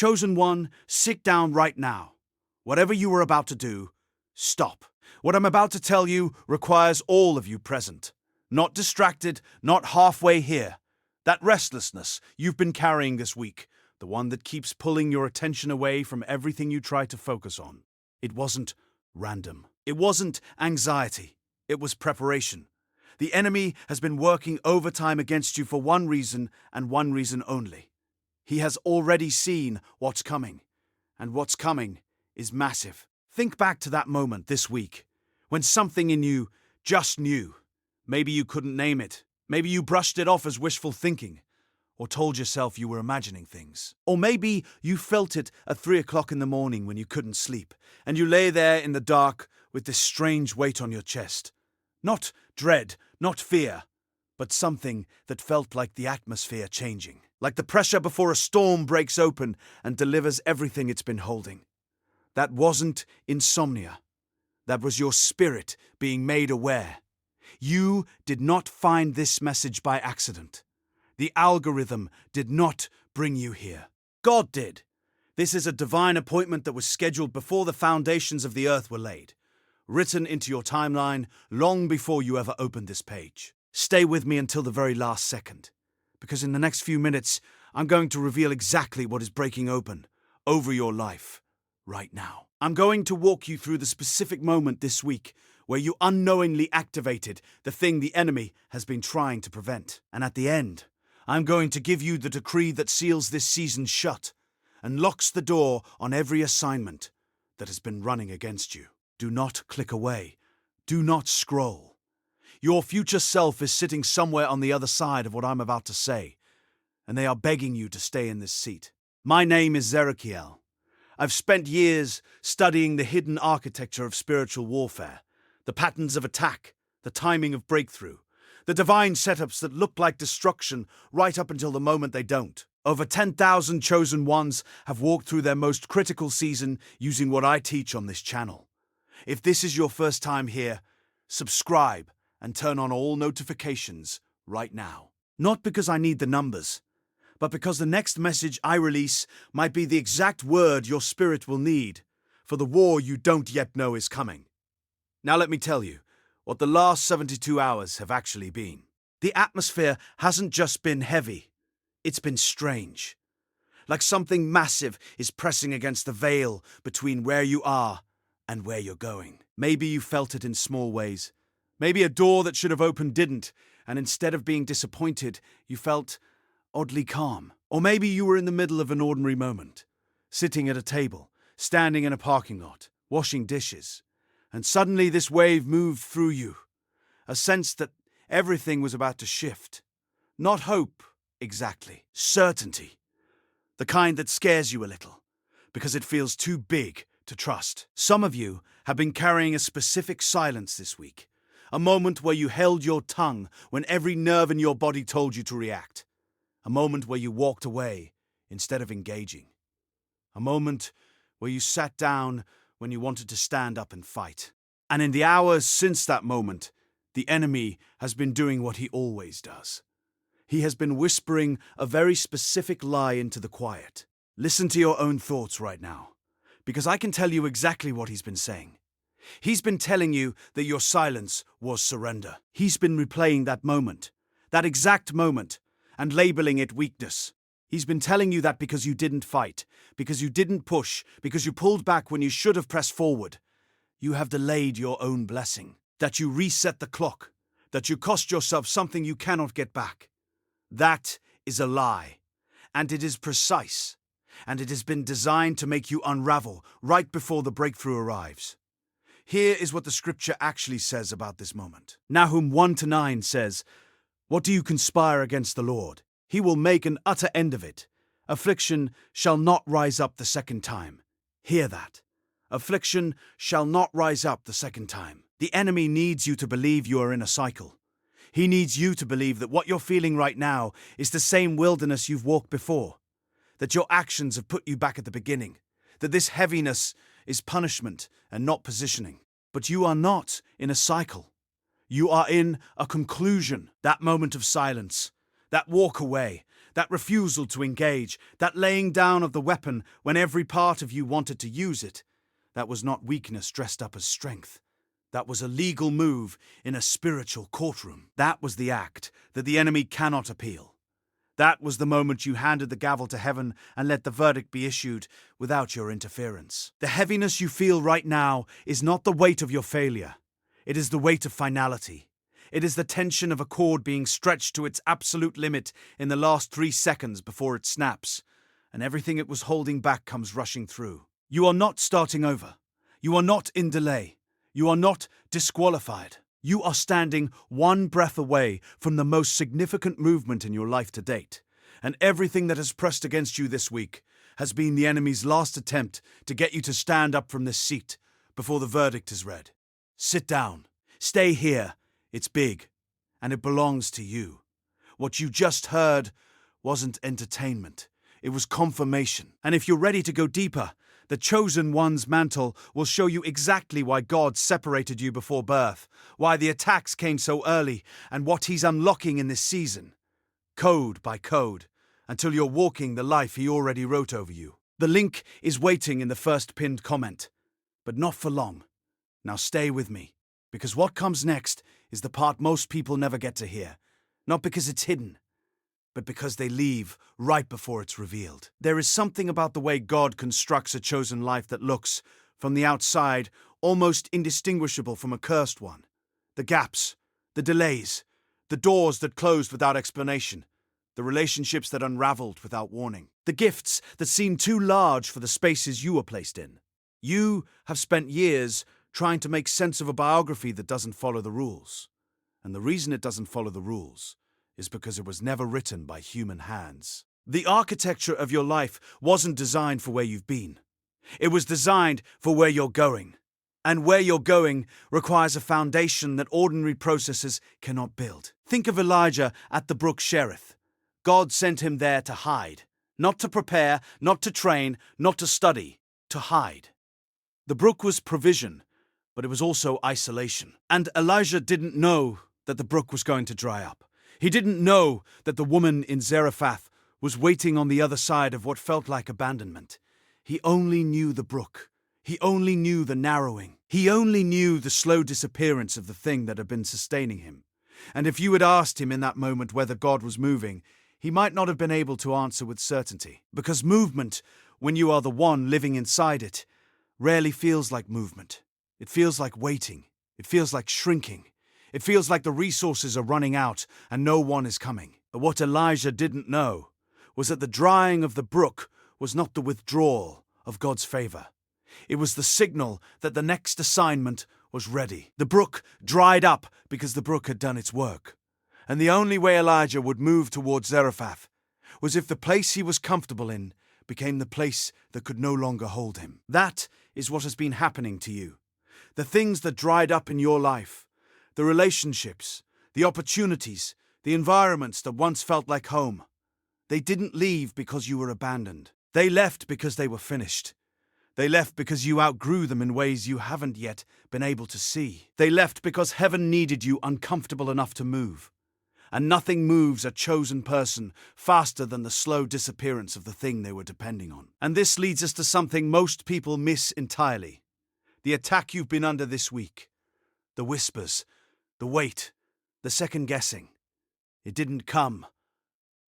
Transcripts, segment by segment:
Chosen one, sit down right now. Whatever you are about to do, stop. What I'm about to tell you requires all of you present. Not distracted, not halfway here. That restlessness you've been carrying this week, the one that keeps pulling your attention away from everything you try to focus on. It wasn't random. It wasn't anxiety. It was preparation. The enemy has been working overtime against you for one reason and one reason only. He has already seen what's coming, and what's coming is massive. Think back to that moment this week, when something in you just knew. Maybe you couldn't name it. Maybe you brushed it off as wishful thinking, or told yourself you were imagining things. Or maybe you felt it at 3 o'clock in the morning when you couldn't sleep, and you lay there in the dark with this strange weight on your chest. Not dread, not fear, but something that felt like the atmosphere changing. Like the pressure before a storm breaks open and delivers everything it's been holding. That wasn't insomnia. That was your spirit being made aware. You did not find this message by accident. The algorithm did not bring you here. God did. This is a divine appointment that was scheduled before the foundations of the earth were laid, written into your timeline long before you ever opened this page. Stay with me until the very last second, because in the next few minutes, I'm going to reveal exactly what is breaking open over your life right now. I'm going to walk you through the specific moment this week where you unknowingly activated the thing the enemy has been trying to prevent. And at the end, I'm going to give you the decree that seals this season shut and locks the door on every assignment that has been running against you. Do not click away. Do not scroll. Your future self is sitting somewhere on the other side of what I'm about to say, and they are begging you to stay in this seat. My name is Zerekiel. I've spent years studying the hidden architecture of spiritual warfare, the patterns of attack, the timing of breakthrough, the divine setups that look like destruction right up until the moment they don't. Over 10,000 chosen ones have walked through their most critical season using what I teach on this channel. If this is your first time here, subscribe and turn on all notifications right now. Not because I need the numbers, but because the next message I release might be the exact word your spirit will need for the war you don't yet know is coming. Now let me tell you what the last 72 hours have actually been. The atmosphere hasn't just been heavy, it's been strange. Like something massive is pressing against the veil between where you are and where you're going. Maybe you felt it in small ways. Maybe a door that should have opened didn't, and instead of being disappointed, you felt oddly calm. Or maybe you were in the middle of an ordinary moment, sitting at a table, standing in a parking lot, washing dishes, and suddenly this wave moved through you, a sense that everything was about to shift. Not hope, exactly. Certainty. The kind that scares you a little, because it feels too big to trust. Some of you have been carrying a specific silence this week, a moment where you held your tongue when every nerve in your body told you to react, a moment where you walked away instead of engaging, a moment where you sat down when you wanted to stand up and fight. And in the hours since that moment, the enemy has been doing what he always does. He has been whispering a very specific lie into the quiet. Listen to your own thoughts right now, because I can tell you exactly what he's been saying. He's been telling you that your silence was surrender. He's been replaying that moment, that exact moment, and labeling it weakness. He's been telling you that because you didn't fight, because you didn't push, because you pulled back when you should have pressed forward. You have delayed your own blessing, that you reset the clock, that you cost yourself something you cannot get back. That is a lie, and it is precise, and it has been designed to make you unravel right before the breakthrough arrives. Here is what the scripture actually says about this moment. Nahum 1-9 says, "What do you conspire against the Lord? He will make an utter end of it. Affliction shall not rise up the second time." Hear that. Affliction shall not rise up the second time. The enemy needs you to believe you are in a cycle. He needs you to believe that what you're feeling right now is the same wilderness you've walked before, that your actions have put you back at the beginning, that this heaviness is punishment and not positioning. But you are not in a cycle. You are in a conclusion. That moment of silence, that walk away, that refusal to engage, that laying down of the weapon when every part of you wanted to use it, that was not weakness dressed up as strength. That was a legal move in a spiritual courtroom. That was the act that the enemy cannot appeal. That was the moment you handed the gavel to heaven and let the verdict be issued without your interference. The heaviness you feel right now is not the weight of your failure. It is the weight of finality. It is the tension of a cord being stretched to its absolute limit in the last 3 seconds before it snaps, and everything it was holding back comes rushing through. You are not starting over. You are not in delay. You are not disqualified. You are standing one breath away from the most significant movement in your life to date, and everything that has pressed against you this week has been the enemy's last attempt to get you to stand up from this seat before the verdict is read. Sit down. Stay here. It's big, and it belongs to you. What you just heard wasn't entertainment. It was confirmation. And if you're ready to go deeper, the Chosen One's mantle will show you exactly why God separated you before birth, why the attacks came so early, and what He's unlocking in this season, code by code, until you're walking the life He already wrote over you. The link is waiting in the first pinned comment, but not for long. Now stay with me, because what comes next is the part most people never get to hear, not because it's hidden, but because they leave right before it's revealed. There is something about the way God constructs a chosen life that looks, from the outside, almost indistinguishable from a cursed one. The gaps, the delays, the doors that closed without explanation, the relationships that unraveled without warning, the gifts that seemed too large for the spaces you were placed in. You have spent years trying to make sense of a biography that doesn't follow the rules. And the reason it doesn't follow the rules is because it was never written by human hands. The architecture of your life wasn't designed for where you've been. It was designed for where you're going. And where you're going requires a foundation that ordinary processes cannot build. Think of Elijah at the brook Cherith. God sent him there to hide. Not to prepare, not to train, not to study, to hide. The brook was provision, but it was also isolation. And Elijah didn't know that the brook was going to dry up. He didn't know that the woman in Zarephath was waiting on the other side of what felt like abandonment. He only knew the brook. He only knew the narrowing. He only knew the slow disappearance of the thing that had been sustaining him. And if you had asked him in that moment whether God was moving, he might not have been able to answer with certainty. Because movement, when you are the one living inside it, rarely feels like movement. It feels like waiting. It feels like shrinking. It feels like the resources are running out and no one is coming. But what Elijah didn't know was that the drying of the brook was not the withdrawal of God's favor. It was the signal that the next assignment was ready. The brook dried up because the brook had done its work. And the only way Elijah would move towards Zarephath was if the place he was comfortable in became the place that could no longer hold him. That is what has been happening to you. The things that dried up in your life, the relationships, the opportunities, the environments that once felt like home. They didn't leave because you were abandoned. They left because they were finished. They left because you outgrew them in ways you haven't yet been able to see. They left because heaven needed you uncomfortable enough to move. And nothing moves a chosen person faster than the slow disappearance of the thing they were depending on. And this leads us to something most people miss entirely. The attack you've been under this week. The whispers. The wait, the second guessing. It didn't come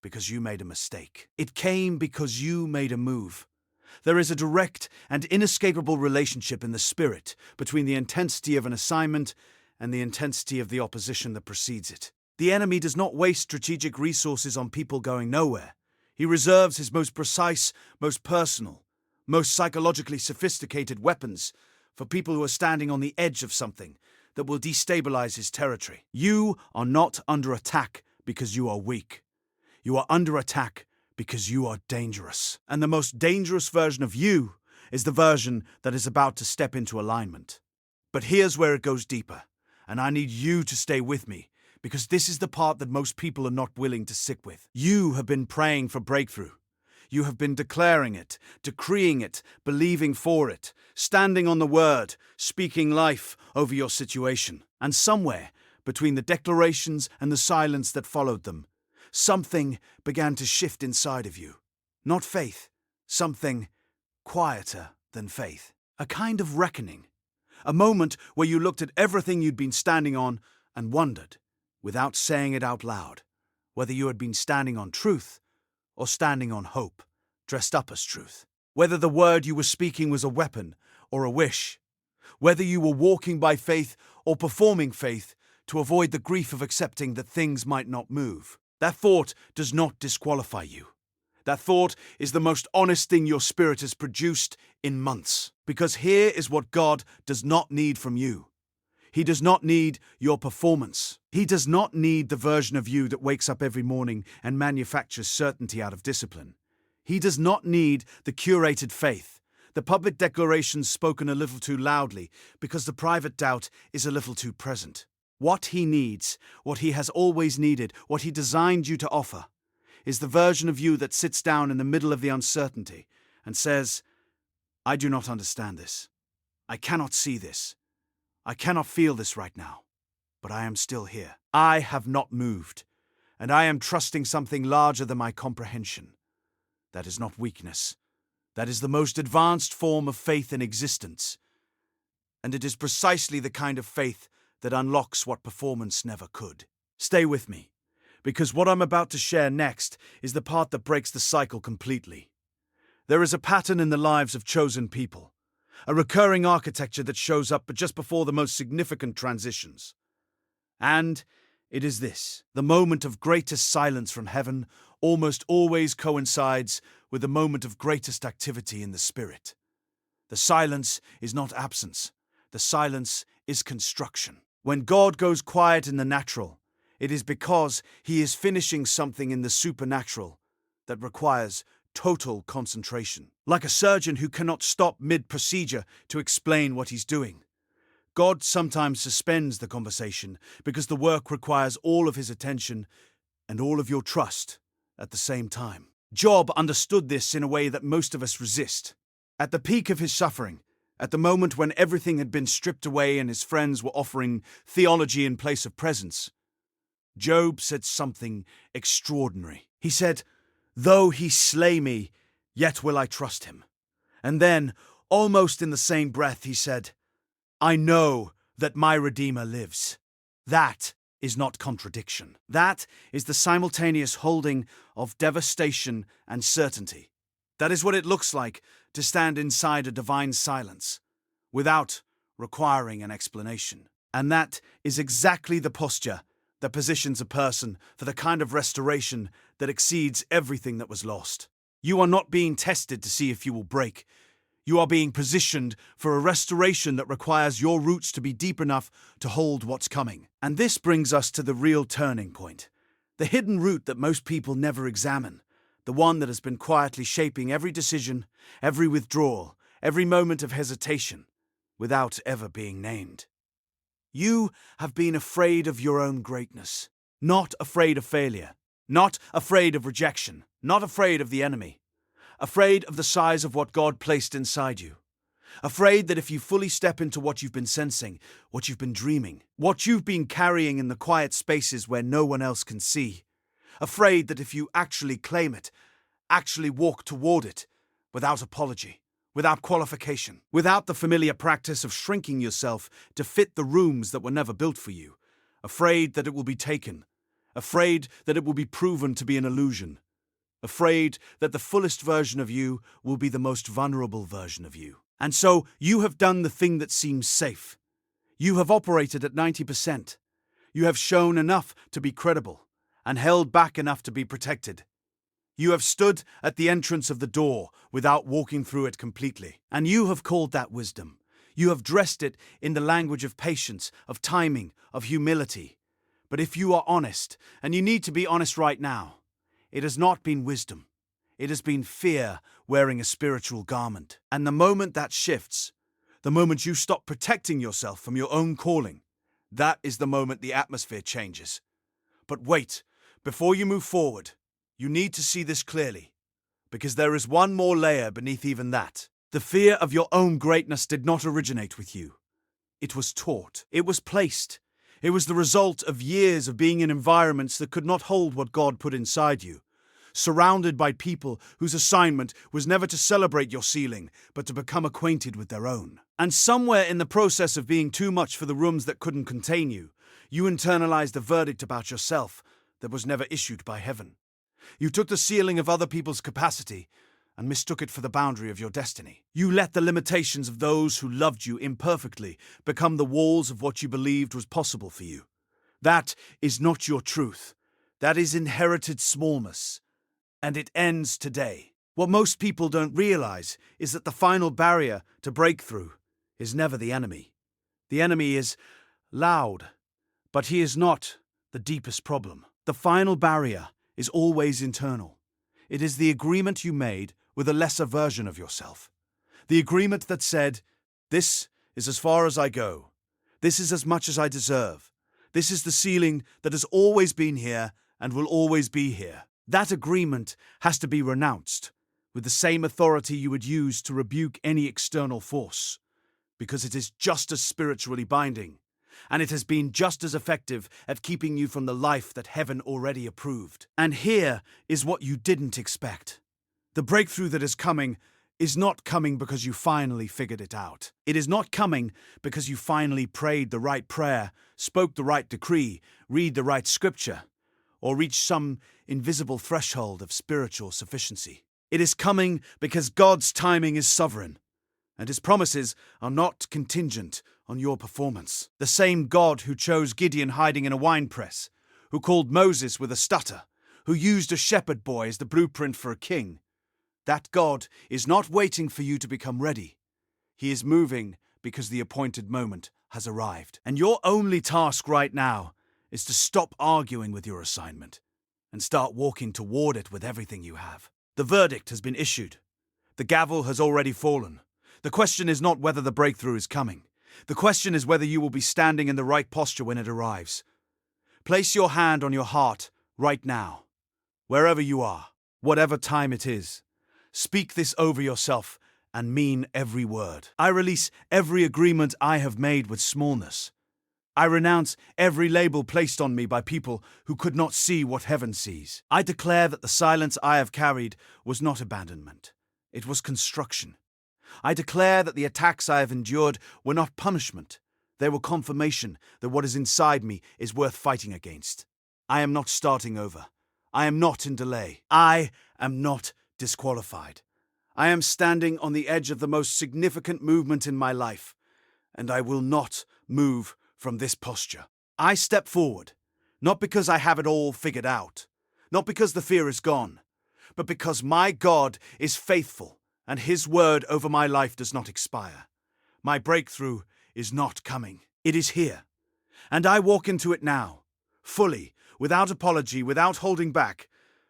because you made a mistake. It came because you made a move. There is a direct and inescapable relationship in the spirit between the intensity of an assignment and the intensity of the opposition that precedes it. The enemy does not waste strategic resources on people going nowhere. He reserves his most precise, most personal, most psychologically sophisticated weapons for people who are standing on the edge of something that will destabilize his territory. You are not under attack because you are weak. You are under attack because you are dangerous. And the most dangerous version of you is the version that is about to step into alignment. But here's where it goes deeper, and I need you to stay with me, because this is the part that most people are not willing to sit with. You have been praying for breakthrough. You have been declaring it, decreeing it, believing for it, standing on the word, speaking life over your situation. And somewhere between the declarations and the silence that followed them, something began to shift inside of you. Not faith, something quieter than faith. A kind of reckoning. A moment where you looked at everything you'd been standing on and wondered, without saying it out loud, whether you had been standing on truth or standing on hope, dressed up as truth. Whether the word you were speaking was a weapon or a wish. Whether you were walking by faith or performing faith to avoid the grief of accepting that things might not move. That thought does not disqualify you. That thought is the most honest thing your spirit has produced in months. Because here is what God does not need from you. He does not need your performance. He does not need the version of you that wakes up every morning and manufactures certainty out of discipline. He does not need the curated faith, the public declarations spoken a little too loudly because the private doubt is a little too present. What he needs, what he has always needed, what he designed you to offer, is the version of you that sits down in the middle of the uncertainty and says, I do not understand this. I cannot see this. I cannot feel this right now. But I am still here. I have not moved, and I am trusting something larger than my comprehension. That is not weakness. That is the most advanced form of faith in existence. And it is precisely the kind of faith that unlocks what performance never could. Stay with me, because what I'm about to share next is the part that breaks the cycle completely. There is a pattern in the lives of chosen people, a recurring architecture that shows up just before the most significant transitions. And it is this: the moment of greatest silence from heaven almost always coincides with the moment of greatest activity in the spirit. The silence is not absence. The silence is construction. When God goes quiet in the natural, it is because he is finishing something in the supernatural that requires total concentration. Like a surgeon who cannot stop mid-procedure to explain what he's doing. God sometimes suspends the conversation because the work requires all of his attention and all of your trust at the same time. Job understood this in a way that most of us resist. At the peak of his suffering, at the moment when everything had been stripped away and his friends were offering theology in place of presence, Job said something extraordinary. He said, "Though he slay me, yet will I trust him." And then, almost in the same breath, he said, "I know that my Redeemer lives." That is not contradiction. That is the simultaneous holding of devastation and certainty. That is what it looks like to stand inside a divine silence, without requiring an explanation. And that is exactly the posture that positions a person for the kind of restoration that exceeds everything that was lost. You are not being tested to see if you will break. You are being positioned for a restoration that requires your roots to be deep enough to hold what's coming. And this brings us to the real turning point. The hidden root that most people never examine. The one that has been quietly shaping every decision, every withdrawal, every moment of hesitation, without ever being named. You have been afraid of your own greatness. Not afraid of failure. Not afraid of rejection. Not afraid of the enemy. Afraid of the size of what God placed inside you. Afraid that if you fully step into what you've been sensing, what you've been dreaming, what you've been carrying in the quiet spaces where no one else can see. Afraid that if you actually claim it, actually walk toward it, without apology, without qualification, without the familiar practice of shrinking yourself to fit the rooms that were never built for you. Afraid that it will be taken. Afraid that it will be proven to be an illusion. Afraid that the fullest version of you will be the most vulnerable version of you. And so you have done the thing that seems safe. You have operated at 90%. You have shown enough to be credible and held back enough to be protected. You have stood at the entrance of the door without walking through it completely. And you have called that wisdom. You have dressed it in the language of patience, of timing, of humility. But if you are honest, and you need to be honest right now, it has not been wisdom. It has been fear wearing a spiritual garment. And the moment that shifts, the moment you stop protecting yourself from your own calling, that is the moment the atmosphere changes. But wait, before you move forward, you need to see this clearly, because there is one more layer beneath even that. The fear of your own greatness did not originate with you. It was taught. It was placed. It was the result of years of being in environments that could not hold what God put inside you, surrounded by people whose assignment was never to celebrate your ceiling, but to become acquainted with their own. And somewhere in the process of being too much for the rooms that couldn't contain you, you internalized a verdict about yourself that was never issued by heaven. You took the ceiling of other people's capacity and mistook it for the boundary of your destiny. You let the limitations of those who loved you imperfectly become the walls of what you believed was possible for you. That is not your truth. That is inherited smallness. And it ends today. What most people don't realize is that the final barrier to breakthrough is never the enemy. The enemy is loud, but he is not the deepest problem. The final barrier is always internal. It is the agreement you made with a lesser version of yourself. The agreement that said, "This is as far as I go. This is as much as I deserve. This is the ceiling that has always been here and will always be here." That agreement has to be renounced with the same authority you would use to rebuke any external force, because it is just as spiritually binding, and it has been just as effective at keeping you from the life that heaven already approved. And here is what you didn't expect. The breakthrough that is coming is not coming because you finally figured it out. It is not coming because you finally prayed the right prayer, spoke the right decree, read the right scripture, or reached some invisible threshold of spiritual sufficiency. It is coming because God's timing is sovereign, and his promises are not contingent on your performance. The same God who chose Gideon hiding in a winepress, who called Moses with a stutter, who used a shepherd boy as the blueprint for a king, that God is not waiting for you to become ready. He is moving because the appointed moment has arrived. And your only task right now is to stop arguing with your assignment and start walking toward it with everything you have. The verdict has been issued. The gavel has already fallen. The question is not whether the breakthrough is coming. The question is whether you will be standing in the right posture when it arrives. Place your hand on your heart right now, wherever you are, whatever time it is. Speak this over yourself and mean every word. I release every agreement I have made with smallness. I renounce every label placed on me by people who could not see what heaven sees. I declare that the silence I have carried was not abandonment. It was construction. I declare that the attacks I have endured were not punishment. They were confirmation that what is inside me is worth fighting against. I am not starting over. I am not in delay. I am not disqualified. I am standing on the edge of the most significant movement in my life, and I will not move from this posture. I step forward, not because I have it all figured out, not because the fear is gone, but because my God is faithful and his word over my life does not expire. My breakthrough is not coming. It is here, and I walk into it now, fully, without apology, without holding back,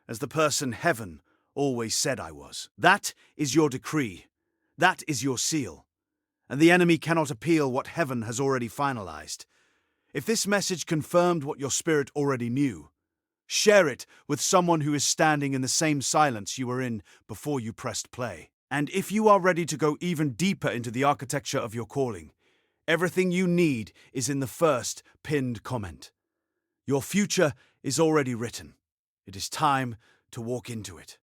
as the person heaven always said I was. That is your decree. That is your seal. And the enemy cannot appeal what heaven has already finalized. If this message confirmed what your spirit already knew, share it with someone who is standing in the same silence you were in before you pressed play. And if you are ready to go even deeper into the architecture of your calling, everything you need is in the first pinned comment. Your future is already written. It is time to walk into it.